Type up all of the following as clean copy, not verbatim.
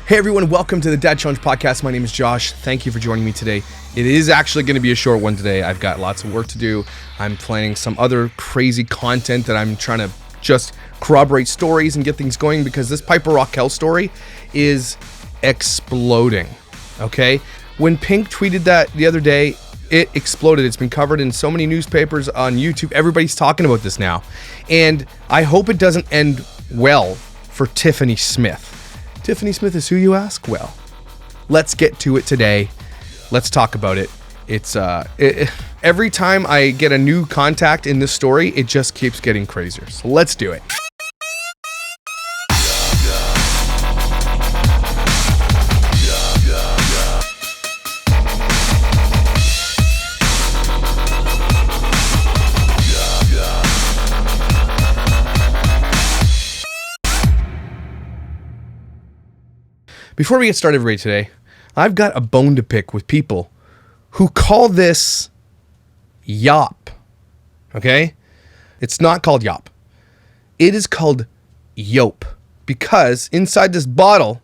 Hey everyone, welcome to the Dad Challenge Podcast. My name is Josh. Thank you for joining me today. It is actually going to be a short one today. I've got lots of work to do. I'm planning some other crazy content that I'm trying to just corroborate stories and get things going because this Piper Rockelle story is exploding, okay? When Pink tweeted that the other day, it exploded. It's been covered in so many newspapers, on YouTube. Everybody's talking about this now. And I hope it doesn't end well for Tiffany Smith. Tiffany Smith is who, you ask? Well, let's get to it today. Let's talk about it. It's every time I get a new contact in this story, it just keeps getting crazier. So let's do it. Before we get started, everybody, today, I've got a bone to pick with people who call this yop, okay? It's not called yop. It is called yope because inside this bottle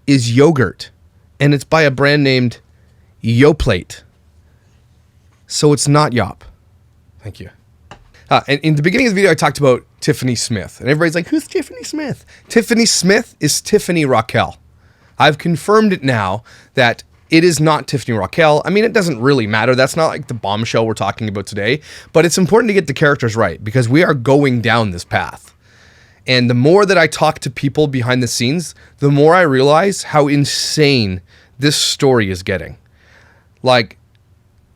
is yogurt, and it's by a brand named Yoplait. So it's not yop. Thank you. And in the beginning of the video, I talked about Tiffany Smith. And everybody's like, who's Tiffany Smith? Tiffany Smith is Tiffany Rockelle. I've confirmed it now that it is not Tiffany Rockelle. I mean, it doesn't really matter. That's not like the bombshell we're talking about today. But it's important to get the characters right because we are going down this path. And the more that I talk to people behind the scenes, the more I realize how insane this story is getting. Like,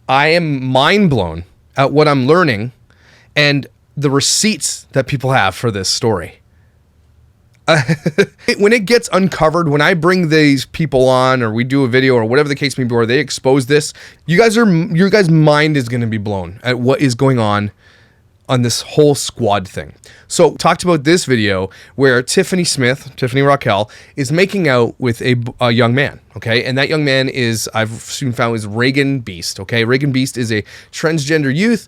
I am mind blown at what I'm learning and the receipts that people have for this story. When it gets uncovered, when I bring these people on or we do a video or whatever the case may be where they expose this, your guys' mind is going to be blown at what is going on this whole squad thing. So talked about this video where Tiffany Smith, Tiffany Rockelle, is making out with a young man, okay? And that young man is, I've soon found, is Reagan Beast, okay? Reagan Beast is a transgender youth,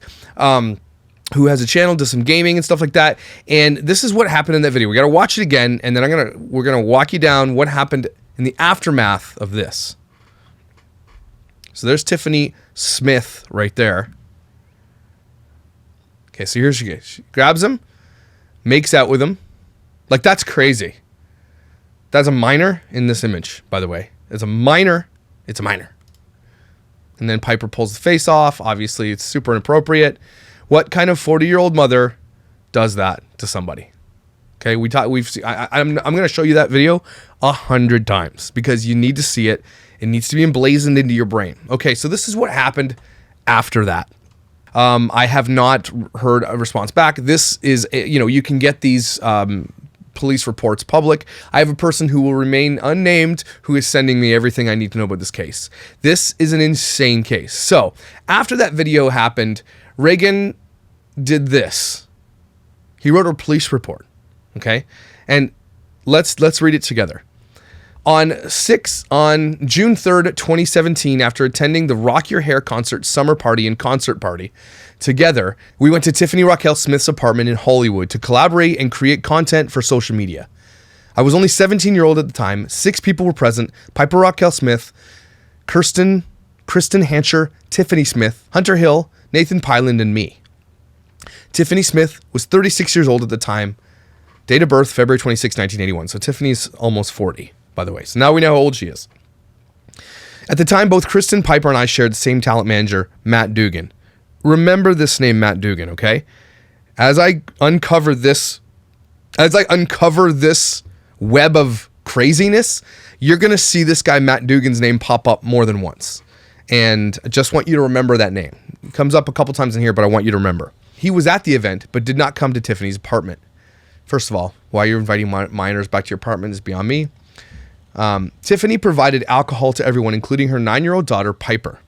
who has a channel, does some gaming and stuff like that. And this is what happened in that video. We got to watch it again, and then we're gonna walk you down what happened in the aftermath of this. So there's Tiffany Smith right there. Okay, so here she goes. She grabs him, makes out with him. Like, that's crazy. That's a minor in this image, by the way. It's a minor. It's a minor. And then Piper pulls the face off. Obviously, it's super inappropriate. What kind of 40-year-old mother does that to somebody? Okay, I'm going to show you that video 100 times because you need to see it. It needs to be emblazoned into your brain. Okay, so this is what happened after that. I have not heard a response back. This is, you can get these police reports public. I have a person who will remain unnamed who is sending me everything I need to know about this case. This is an insane case. So after that video happened, Reagan did this. He wrote a police report, okay? And let's read it together. On June 3rd, 2017, after attending the Rock Your Hair concert summer party and concert party, together, we went to Tiffany Rockelle Smith's apartment in Hollywood to collaborate and create content for social media. I was only 17-year-old at the time. 6 people were present: Piper Rockelle Smith, Kristen Hancher, Tiffany Smith, Hunter Hill, Nathan Pyland, and me. Tiffany Smith was 36 years old at the time. Date of birth, February 26, 1981. So Tiffany's almost 40, by the way. So now we know how old she is. At the time, both Kristen, Piper, and I shared the same talent manager, Matt Dugan. Remember this name, Matt Dugan, okay? As I uncover this web of craziness, you're going to see this guy, Matt Dugan's name, pop up more than once. And I just want you to remember that name. It comes up a couple times in here, but I want you to remember. He was at the event, but did not come to Tiffany's apartment. First of all, why you're inviting minors back to your apartment is beyond me. Tiffany provided alcohol to everyone, including her 9-year-old daughter, Piper.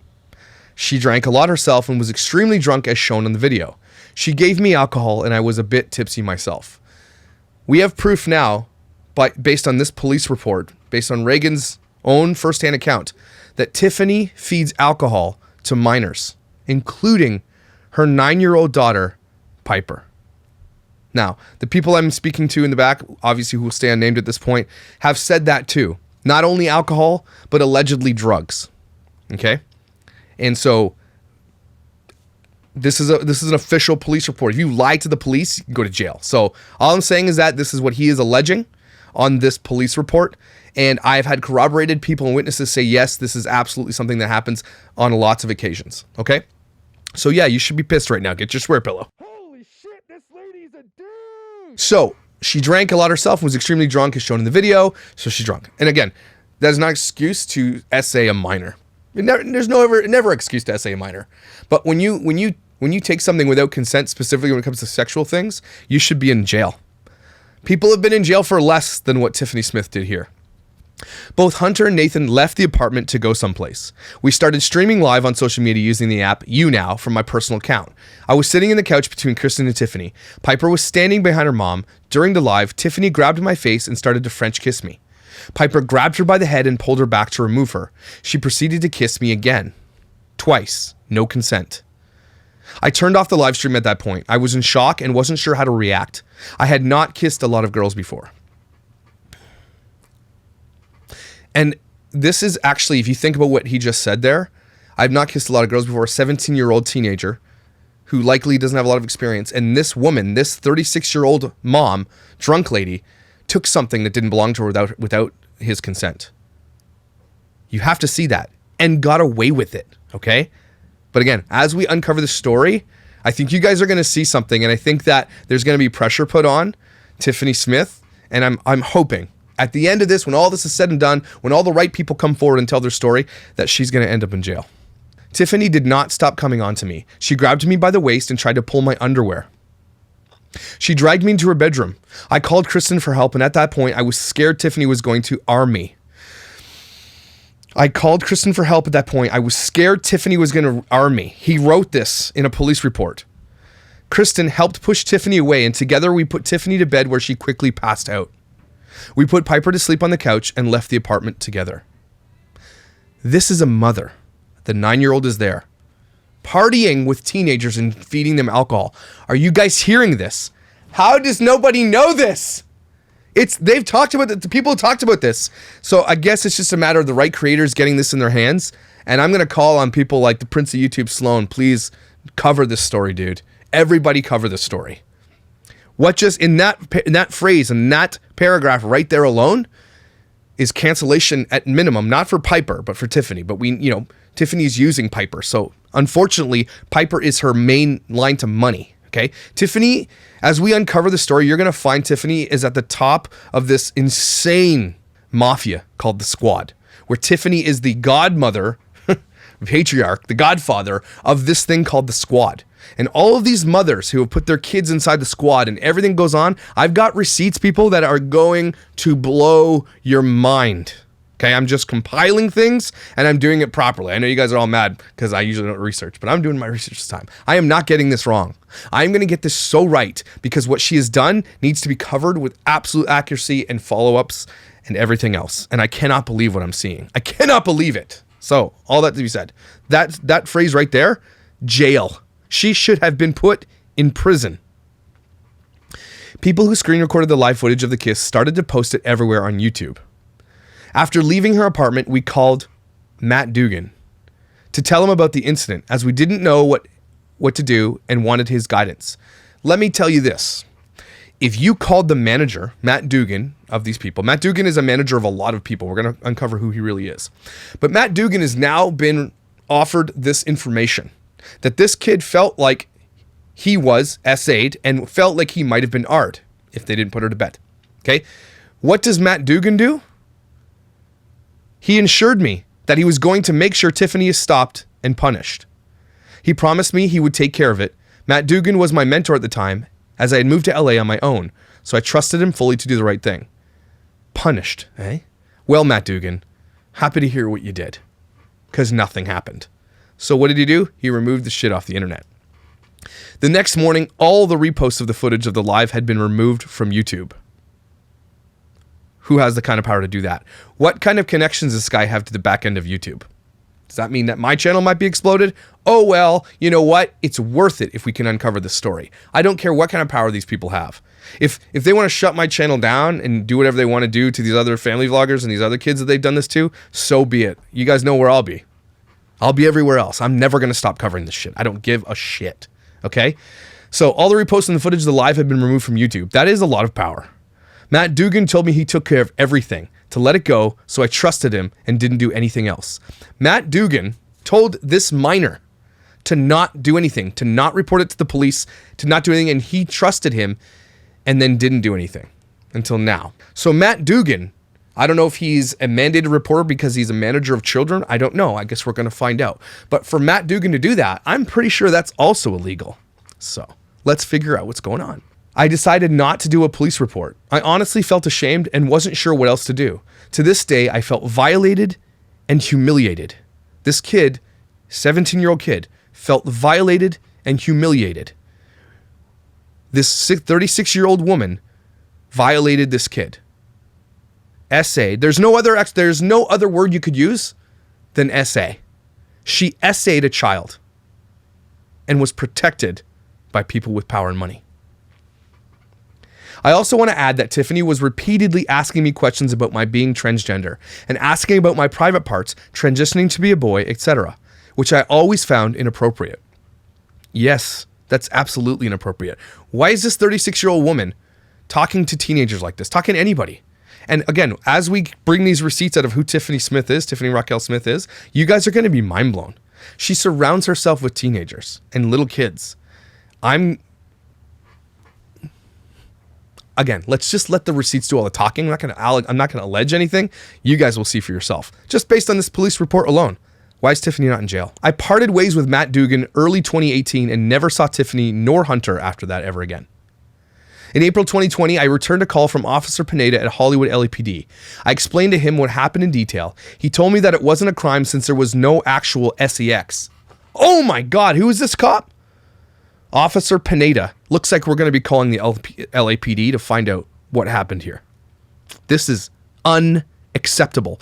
She drank a lot herself and was extremely drunk as shown in the video. She gave me alcohol and I was a bit tipsy myself. We have proof now, but based on this police report, based on Reagan's own firsthand account, that Tiffany feeds alcohol to minors, including her 9-year-old daughter, Piper. Now, the people I'm speaking to in the back, obviously who will stay unnamed at this point, have said that too. Not only alcohol, but allegedly drugs. Okay? And so this is an official police report. If you lie to the police, you can go to jail. So all I'm saying is that this is what he is alleging on this police report. And I've had corroborated people and witnesses say, yes, this is absolutely something that happens on lots of occasions. Okay? So yeah, you should be pissed right now. Get your swear pillow. Holy shit, this lady's a dude! So she drank a lot herself, was extremely drunk, as shown in the video. So she's drunk. And again, that is not an excuse to essay a minor. There's never excuse to essay a minor. But when you take something without consent, specifically when it comes to sexual things, you should be in jail. People have been in jail for less than what Tiffany Smith did here. Both Hunter and Nathan left the apartment to go someplace. We started streaming live on social media using the app YouNow from my personal account. I was sitting in the couch between Kristen and Tiffany. Piper was standing behind her mom. During the live, Tiffany grabbed my face and started to French kiss me. Piper grabbed her by the head and pulled her back to remove her. She proceeded to kiss me again. Twice. No consent. I turned off the live stream at that point. I was in shock and wasn't sure how to react. I had not kissed a lot of girls before. And this is actually, if you think about what he just said there, I've not kissed a lot of girls before. A 17-year-old teenager who likely doesn't have a lot of experience. And this woman, this 36-year-old mom, drunk lady, took something that didn't belong to her without his consent. You have to see that. And got away with it, okay? But again, as we uncover the story, I think you guys are going to see something. And I think that there's going to be pressure put on Tiffany Smith. And I'm hoping at the end of this, when all this is said and done, when all the right people come forward and tell their story, that she's going to end up in jail. Tiffany did not stop coming on to me. She grabbed me by the waist and tried to pull my underwear. She dragged me into her bedroom. I called Kristen for help, and at that point, I was scared Tiffany was going to arm me. I called Kristen for help at that point. I was scared Tiffany was going to arm me. He wrote this in a police report. Kristen helped push Tiffany away, and together we put Tiffany to bed where she quickly passed out. We put Piper to sleep on the couch and left the apartment together. This is a mother. The 9-year-old is there, partying with teenagers and feeding them alcohol. Are you guys hearing this? How does nobody know this? They've talked about it. The people talked about this. So I guess it's just a matter of the right creators getting this in their hands. And I'm going to call on people like the Prince of YouTube, Sloan. Please cover this story, dude. Everybody cover this story. What just in that phrase, in that paragraph right there alone is cancellation at minimum, not for Piper, but for Tiffany. But Tiffany's using Piper. So unfortunately, Piper is her main line to money. Okay. Tiffany, as we uncover the story, you're going to find Tiffany is at the top of this insane mafia called the Squad, where Tiffany is the godmother, patriarch, the godfather of this thing called the Squad. And all of these mothers who have put their kids inside the Squad and everything goes on, I've got receipts, people, that are going to blow your mind. Okay, I'm just compiling things and I'm doing it properly. I know you guys are all mad because I usually don't research, but I'm doing my research this time. I am not getting this wrong. I'm going to get this so right because what she has done needs to be covered with absolute accuracy and follow-ups and everything else. And I cannot believe what I'm seeing. I cannot believe it. So, all that to be said, that phrase right there, jail. She should have been put in prison. People who screen recorded the live footage of the kiss started to post it everywhere on YouTube. After leaving her apartment, we called Matt Dugan to tell him about the incident, as we didn't know what to do and wanted his guidance. Let me tell you this. If you called the manager, Matt Dugan, of these people, Matt Dugan is a manager of a lot of people. We're going to uncover who he really is. But Matt Dugan has now been offered this information, that this kid felt like he was SA'd and felt like he might have been R'd if they didn't put her to bed. Okay? What does Matt Dugan do? He assured me that he was going to make sure Tiffany is stopped and punished. He promised me he would take care of it. Matt Dugan was my mentor at the time, as I had moved to LA on my own, so I trusted him fully to do the right thing. Punished, eh? Well, Matt Dugan, happy to hear what you did, because nothing happened. So what did he do? He removed the shit off the internet. The next morning, all the reposts of the footage of the live had been removed from YouTube. Who has the kind of power to do that? What kind of connections does this guy have to the back end of YouTube? Does that mean that my channel might be exploded? Oh, well, you know what? It's worth it if we can uncover this story. I don't care what kind of power these people have. If they want to shut my channel down and do whatever they want to do to these other family vloggers and these other kids that they've done this to, so be it. You guys know where I'll be. I'll be everywhere else. I'm never going to stop covering this shit. I don't give a shit. Okay? So all the reposts and the footage of the live have been removed from YouTube. That is a lot of power. Matt Dugan told me he took care of everything, to let it go, so I trusted him and didn't do anything else. Matt Dugan told this minor to not do anything, to not report it to the police, to not do anything, and he trusted him and then didn't do anything until now. So Matt Dugan, I don't know if he's a mandated reporter because he's a manager of children. I don't know. I guess we're going to find out. But for Matt Dugan to do that, I'm pretty sure that's also illegal. So let's figure out what's going on. I decided not to do a police report. I honestly felt ashamed and wasn't sure what else to do. To this day, I felt violated and humiliated. This kid, 17-year-old kid, felt violated and humiliated. This 36-year-old woman violated this kid. Essay. There's no other word you could use than essay. She essayed a child and was protected by people with power and money. I also want to add that Tiffany was repeatedly asking me questions about my being transgender and asking about my private parts, transitioning to be a boy, etc., which I always found inappropriate. Yes, that's absolutely inappropriate. Why is this 36-year-old woman talking to teenagers like this, talking to anybody? And again, as we bring these receipts out of who Tiffany Rockelle Smith is, you guys are going to be mind blown. She surrounds herself with teenagers and little kids. Again, let's just let the receipts do all the talking. I'm not gonna allege anything. You guys will see for yourself. Just based on this police report alone. Why is Tiffany not in jail? I parted ways with Matt Dugan early 2018 and never saw Tiffany nor Hunter after that ever again. In April 2020, I returned a call from Officer Pineda at Hollywood LAPD. I explained to him what happened in detail. He told me that it wasn't a crime since there was no actual sex. Oh my God, who is this cop? Officer Pineda. Looks like we're going to be calling the LAPD to find out what happened here. This is unacceptable.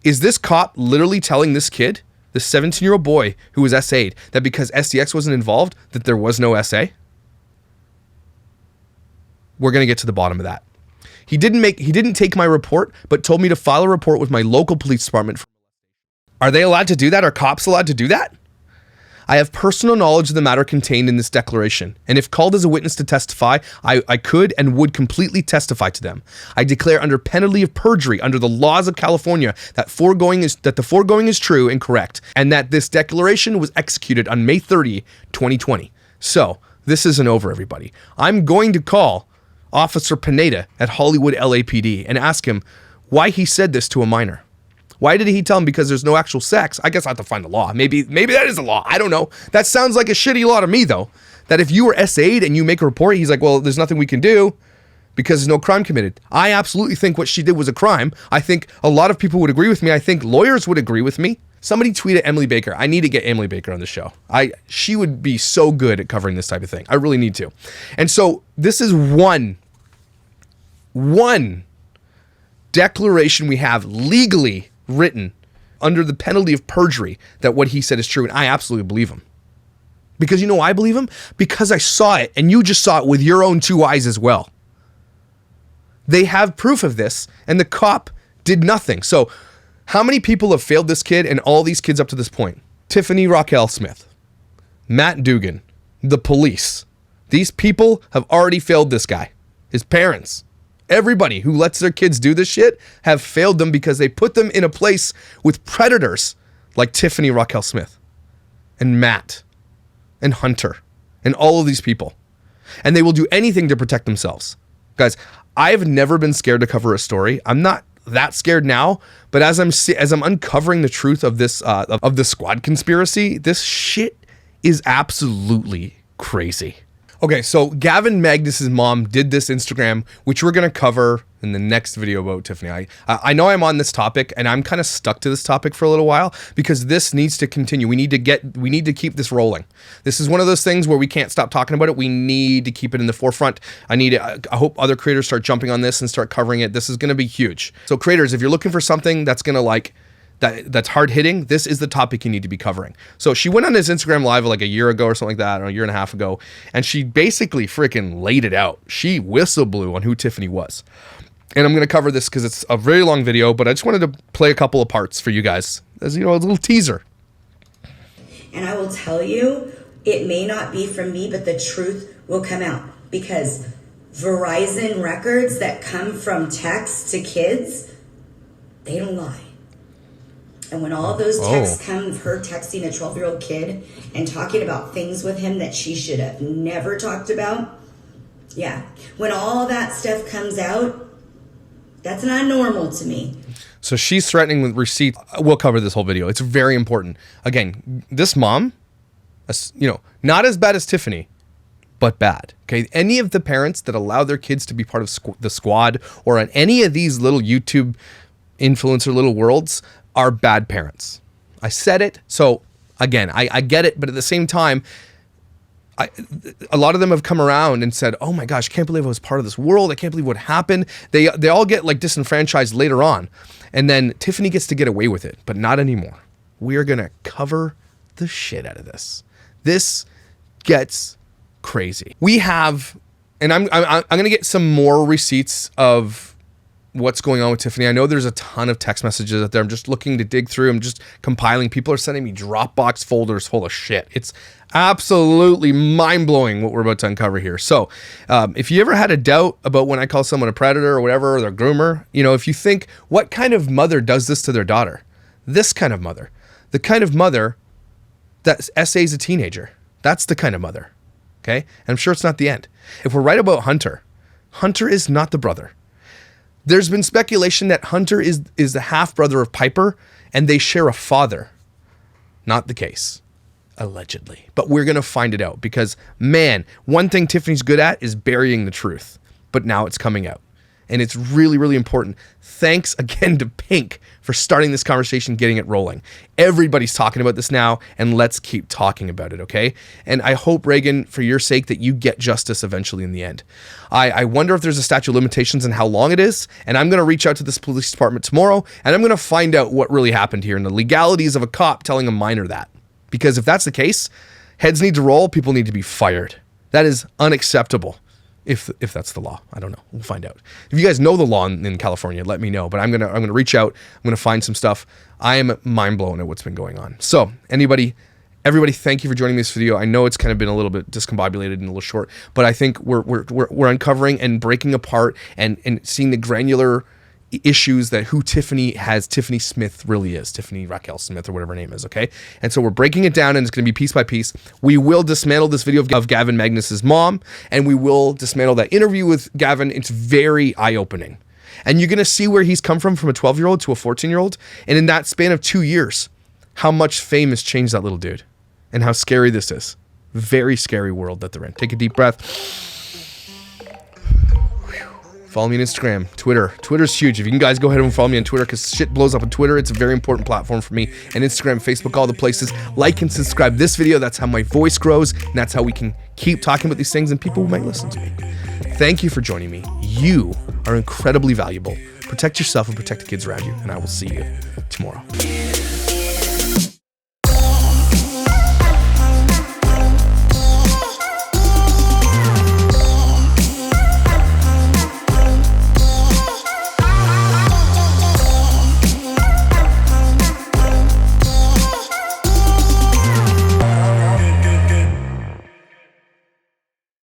Is this cop literally telling this kid, this 17-year-old boy who was SA'd, that because SEX wasn't involved, that there was no SA? We're going to get to the bottom of that. He didn't take my report, but told me to file a report with my local police department. Are they allowed to do that? Are cops allowed to do that? I have personal knowledge of the matter contained in this declaration, and if called as a witness to testify, I could and would completely testify to them. I declare under penalty of perjury under the laws of California that the foregoing is true and correct, and that this declaration was executed on May 30, 2020. So, this isn't over, everybody. I'm going to call Officer Pineda at Hollywood LAPD and ask him why he said this to a minor. Why did he tell him because there's no actual sex? I guess I have to find the law. Maybe that is a law. I don't know. That sounds like a shitty law to me, though. That if you were SA'd and you make a report, he's like, well, there's nothing we can do because there's no crime committed. I absolutely think what she did was a crime. I think a lot of people would agree with me. I think lawyers would agree with me. Somebody tweeted Emily Baker. I need to get Emily Baker on the show. She would be so good at covering this type of thing. I really need to. And so this is one declaration we have legally written under the penalty of perjury that what he said is true, and I absolutely believe him. Because you know why I believe him? Because I saw it, and you just saw it with your own two eyes as well. They have proof of this, and the cop did nothing. So how many people have failed this kid and all these kids up to this point? Tiffany Rockelle Smith, Matt Dugan, the police. These people have already failed this guy. His parents. Everybody who lets their kids do this shit have failed them because they put them in a place with predators like Tiffany Rockelle Smith and Matt and Hunter and all of these people. And they will do anything to protect themselves. Guys, I've never been scared to cover a story. I'm not that scared now, but as I'm uncovering the truth of this of the squad conspiracy, this shit is absolutely crazy. Okay, so Gavin Magnus's mom did this Instagram, which we're going to cover in the next video about Tiffany. I know I'm on this topic, and I'm kind of stuck to this topic for a little while because this needs to continue. We need to keep this rolling. This is one of those things where we can't stop talking about it. We need to keep it in the forefront. I hope other creators start jumping on this and start covering it. This is going to be huge. So creators, if you're looking for something that's going to that's hard hitting, this is the topic you need to be covering. So she went on his Instagram live like a year ago or something like that, or a year and a half ago, and she basically freaking laid it out. She whistle blew on who Tiffany was. And I'm going to cover this because it's a very long video, but I just wanted to play a couple of parts for you guys as, you know, a little teaser. And I will tell you, it may not be from me, but the truth will come out, because Verizon records that come from texts to kids, they don't lie. And when all of those texts come of her texting a 12-year-old kid and talking about things with him that she should have never talked about, yeah, when all that stuff comes out, that's not normal to me. So she's threatening with receipts. We'll cover this whole video. It's very important. Again, this mom, you know, not as bad as Tiffany, but bad. Okay, any of the parents that allow their kids to be part of the squad or on any of these little YouTube influencer little worlds are bad parents. I said it. So again, I get it, but at the same time, a lot of them have come around and said, "Oh my gosh, I can't believe I was part of this world. I can't believe what happened." They all get like disenfranchised later on, and then Tiffany gets to get away with it, but not anymore. We are gonna cover the shit out of this. This gets crazy. We have, and I'm gonna get some more receipts of what's going on with Tiffany. I know there's a ton of text messages out there. I'm just looking to dig through. I'm just compiling. People are sending me Dropbox folders full of shit. It's absolutely mind-blowing what we're about to uncover here. So if you ever had a doubt about when I call someone a predator or whatever, or their groomer, you know, if you think, what kind of mother does this to their daughter? This kind of mother. The kind of mother that essays a teenager. That's the kind of mother. Okay? And I'm sure it's not the end. If we're right about Hunter, Hunter is not the brother. There's been speculation that Hunter is the half-brother of Piper, and they share a father. Not the case, allegedly. But we're going to find it out because, man, one thing Tiffany's good at is burying the truth. But now it's coming out. And it's really, really important. Thanks again to Pink for starting this conversation, getting it rolling. Everybody's talking about this now, and let's keep talking about it, okay? And I hope, Reagan, for your sake, that you get justice eventually in the end. I wonder if there's a statute of limitations and how long it is, and I'm going to reach out to this police department tomorrow, and I'm going to find out what really happened here and the legalities of a cop telling a minor that. Because if that's the case, heads need to roll, people need to be fired. That is unacceptable. If that's the law. I don't know. We'll find out. If you guys know the law in California, let me know. But I'm gonna reach out. I'm gonna find some stuff. I am mind blown at what's been going on. So everybody, thank you for joining me this video. I know it's kind of been a little bit discombobulated and a little short, but I think we're uncovering and breaking apart and seeing the granular issues that who Tiffany Smith really is, Tiffany Rockelle Smith or whatever her name is, okay? And so we're breaking it down, and it's going to be piece by piece. We will dismantle this video of Gavin Magnus's mom, and we will dismantle that interview with Gavin. It's very eye-opening. And you're going to see where he's come from a 12-year-old to a 14-year-old, and in that span of 2 years, how much fame has changed that little dude, and how scary this is. Very scary world that they're in. Take a deep breath. Follow me on Instagram, Twitter. Twitter's huge. If you can guys go ahead and follow me on Twitter, because shit blows up on Twitter. It's a very important platform for me. And Instagram, Facebook, all the places. Like and subscribe this video. That's how my voice grows. And that's how we can keep talking about these things and people might listen to me. Thank you for joining me. You are incredibly valuable. Protect yourself and protect the kids around you. And I will see you tomorrow.